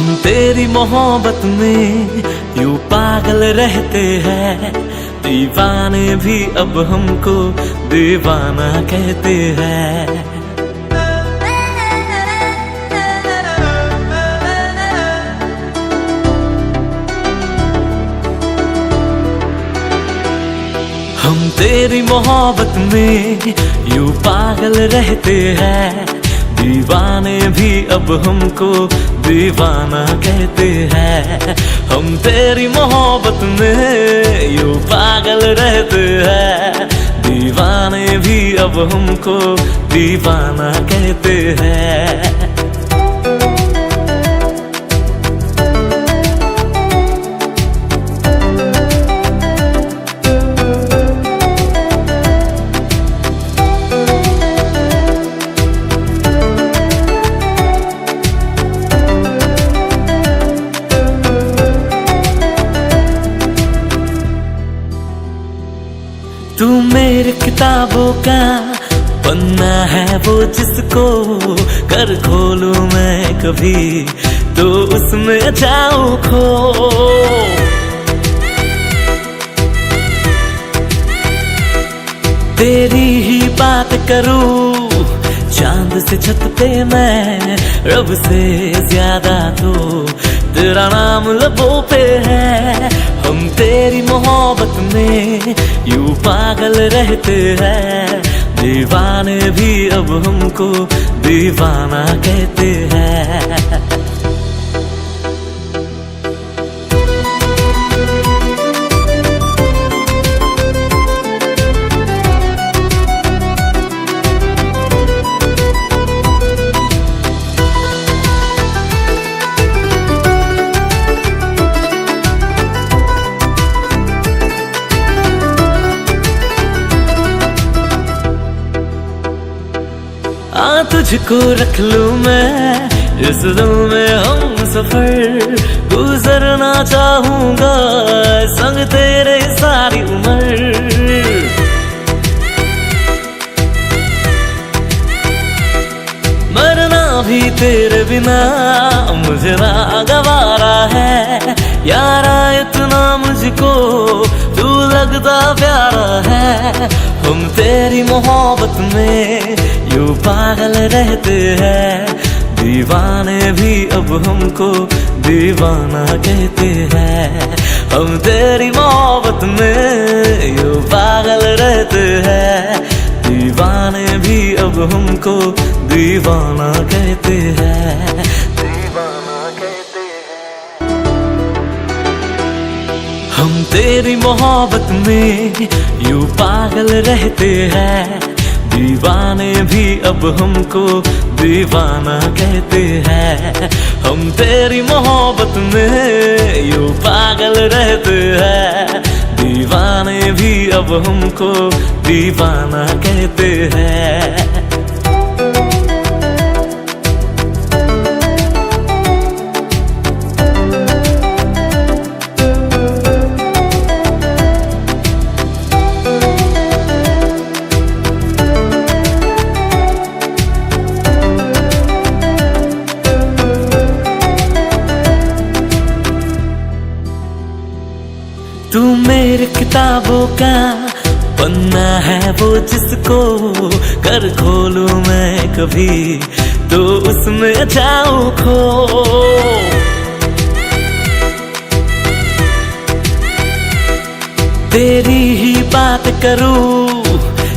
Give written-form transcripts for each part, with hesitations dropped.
हम तेरी मोहब्बत में यूं पागल रहते हैं, दीवाने भी अब हमको दीवाना कहते हैं। हम तेरी मोहब्बत में यूं पागल रहते हैं, दीवाने भी अब हमको दीवाना कहते हैं। हम तेरी मोहब्बत में यूं पागल रहते हैं, दीवाने भी अब हमको दीवाना कहते हैं। तू मेरी किताबों का पन्ना है वो जिसको कर खोलूं मैं कभी तो उसमें जाऊं खो। तेरी ही बात करूं चांद से छत पे मैं, रब से ज्यादा तो तेरा नाम लबों पे है। हम तेरी मोहब्बत में यूं पागल रहते हैं, दीवाने भी अब हमको दीवाना कहते हैं। तुझको रख लूं मैं इस दिल में हम सफर, गुजरना चाहूंगा संग तेरे सारी उम्र। मरना भी तेरे बिना मुझे ना गवारा है, यारा इतना मुझको तू लगता प्यारा है। हम तेरी मोहब्बत में यूं पागल रहते हैं, दीवाने भी अब हमको दीवाना कहते हैं। हम तेरी मोहब्बत में यूं पागल रहते हैं, दीवाने भी अब हमको दीवाना कहते हैं। दीवाना कहते हैं। हम तेरी मोहब्बत में यूं पागल रहते हैं, दीवाने भी अब हमको दीवाना कहते हैं। हम तेरी मोहब्बत में यूं पागल रहते हैं, दीवाने भी अब हमको दीवाना कहते हैं। तू मेरी किताबों का पन्ना है वो जिसको कर खोलूं मैं कभी तो उसमें जाऊं खो। तेरी ही बात करूं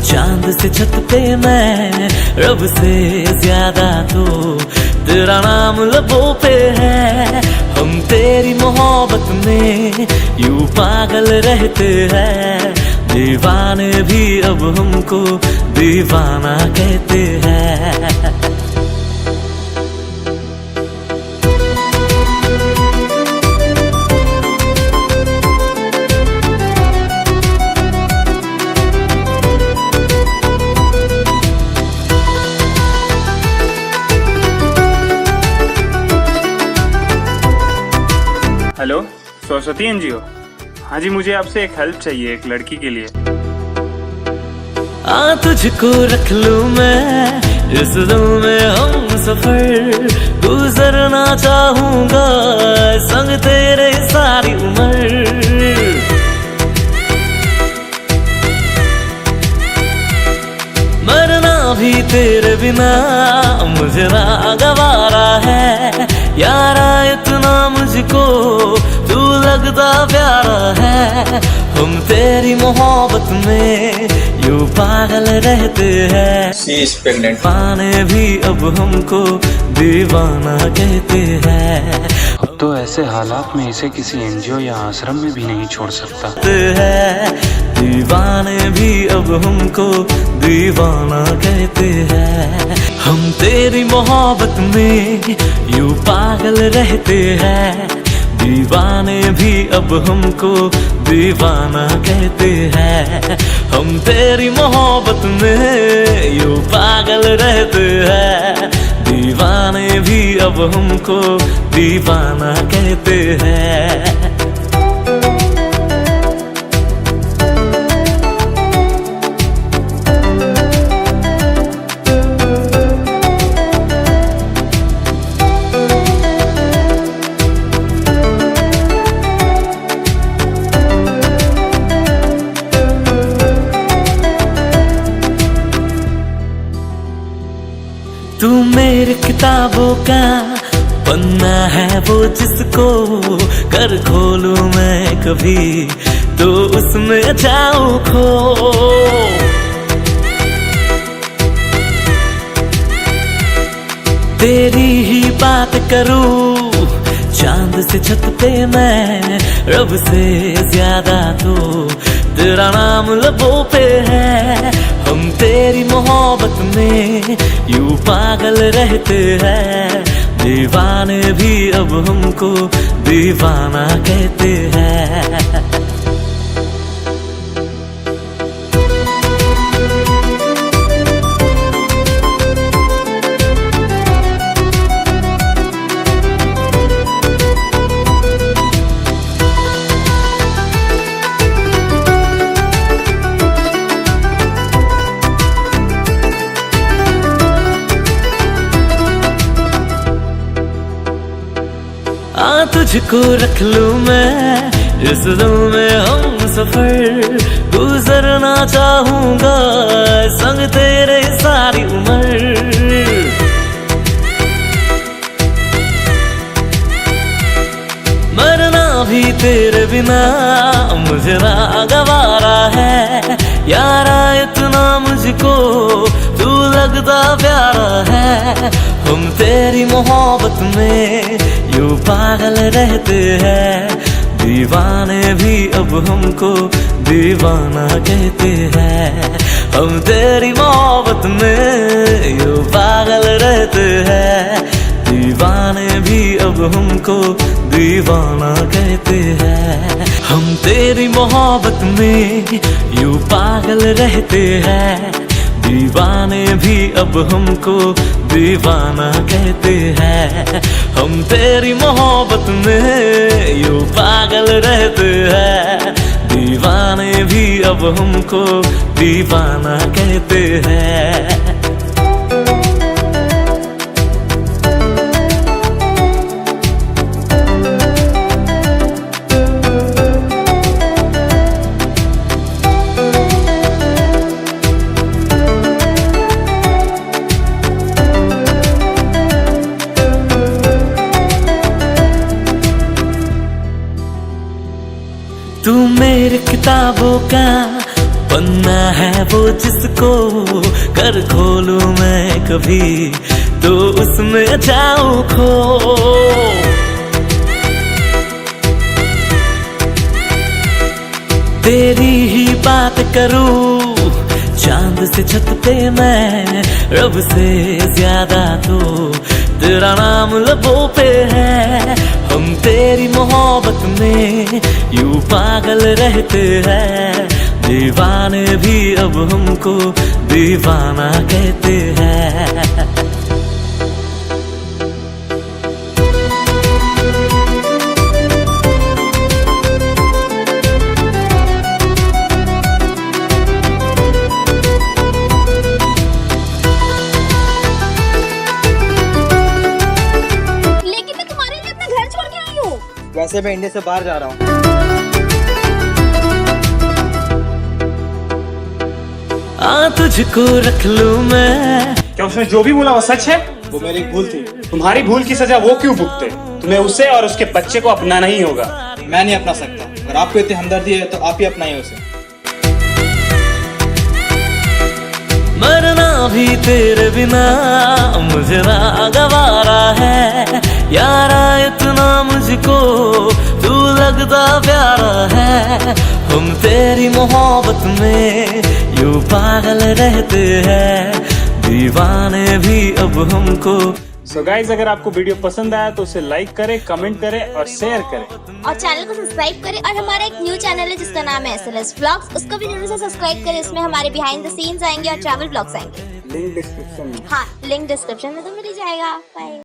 चांद से छत पे मैं, रब से ज्यादा तो तेरा नाम लबों पे है। हम तेरी मोहब्बत में यूं पागल रहते हैं, दीवाने भी अब हमको दीवाना कहते हैं। Hello, Saraswati NGO. हाँ जी, मुझे आपसे एक हेल्प चाहिए एक लड़की के लिए। तुझको रख लूं मैं इस दिल में हम सफर गुजरना चाहूंगा संग तेरे सारी उम्र। मरना भी तेरे बिना मुझे ना गवारा है यारा, इतना मुझको तू लगता प्यारा है। हम तेरी मोहब्बत में यूं पागल रहते हैं, पाने भी अब हमको दीवाना कहते हैं। अब तो ऐसे हालात में इसे किसी एनजीओ या आश्रम में भी नहीं छोड़ सकता है। दीवाने भी अब हमको दीवाना कहते हैं। हम तेरी मोहब्बत में यूं पागल रहते हैं, दीवाने भी अब हमको दीवाना कहते हैं। हम तेरी मोहब्बत में यूं पागल रहते हैं, दीवाने भी अब हमको दीवाना कहते हैं। तू मेरी किताबों का पन्ना है वो जिसको कर खोलूं मैं कभी तो उसमें जाऊं खो। तेरी ही बात करूं चांद से छत पे मैं, रब से ज्यादा तो तेरा नाम लबों पे है। हम तेरी मोहब्बत में यूं पागल रहते हैं, दीवाने भी अब हमको दीवाना कहते हैं। तुझको रख लूं मैं इस दिल में हम सफर गुजरना चाहूंगा संग तेरे सारी उम्र। मरना भी तेरे बिना मुझे ना गवारा है यारा, इतना मुझको तू लगता प्यारा है। हम तेरी मोहब्बत में यूं पागल रहते हैं, दीवाने भी अब हमको दीवाना कहते हैं। हम तेरी मोहब्बत में यूं पागल रहते हैं, दीवाने भी अब हमको दीवाना कहते हैं। हम तेरी मोहब्बत में यूं पागल रहते हैं, दीवाने भी अब हमको दीवाना कहते हैं। हम तेरी मोहब्बत में यूं पागल रहते हैं, दीवाने भी अब हमको दीवाना कहते हैं। तू मेरी किताबों का पन्ना है वो जिसको कर खोलूं मैं कभी तो उसमें जाऊं खो। तेरी ही बात करूं चांद से छत पे मैं, रब से ज्यादा तो तेरा नाम लबों पे है। हम तेरी मोहब्बत में यूं पागल रहते हैं, दीवाने भी अब हमको दीवाना कहते हैं। वैसे मैं इंडिया से बाहर जा रहा हूँ। तुझको रख लूं मैं। क्या उसने जो भी बोला वो सच है? वो मेरी भूल थी। तुम्हारी भूल की सजा वो क्यों भुगते? तुम्हें उसे और उसके बच्चे को अपनाना ही होगा। मैं नहीं अपना सकता। अगर आपको इतनी हमदर्दी है तो आप ही अपनाइए उसे। मरना भी तेरे बिना मुझे नागवारा है यारा, इतना मुझको तू लगता प्यारा है। हम तेरी मोहब्बत में यूं पागल रहते हैं, दीवाने भी अब हमको। सो गाइस, अगर आपको वीडियो पसंद आया तो उसे लाइक करें, कमेंट करें और शेयर करें और चैनल को सब्सक्राइब करें। और हमारा एक न्यू चैनल है जिसका नाम है SLS Vlogs, उसको भी जरूर से सब्सक्राइब करें। इसमें हमारे बिहाइंड द सीन्स आएंगे और ट्रैवल ब्लॉग्स आएंगे। लिंक डिस्क्रिप्शन में। हाँ, लिंक डिस्क्रिप्शन में तो मिल ही जाएगा। बाय।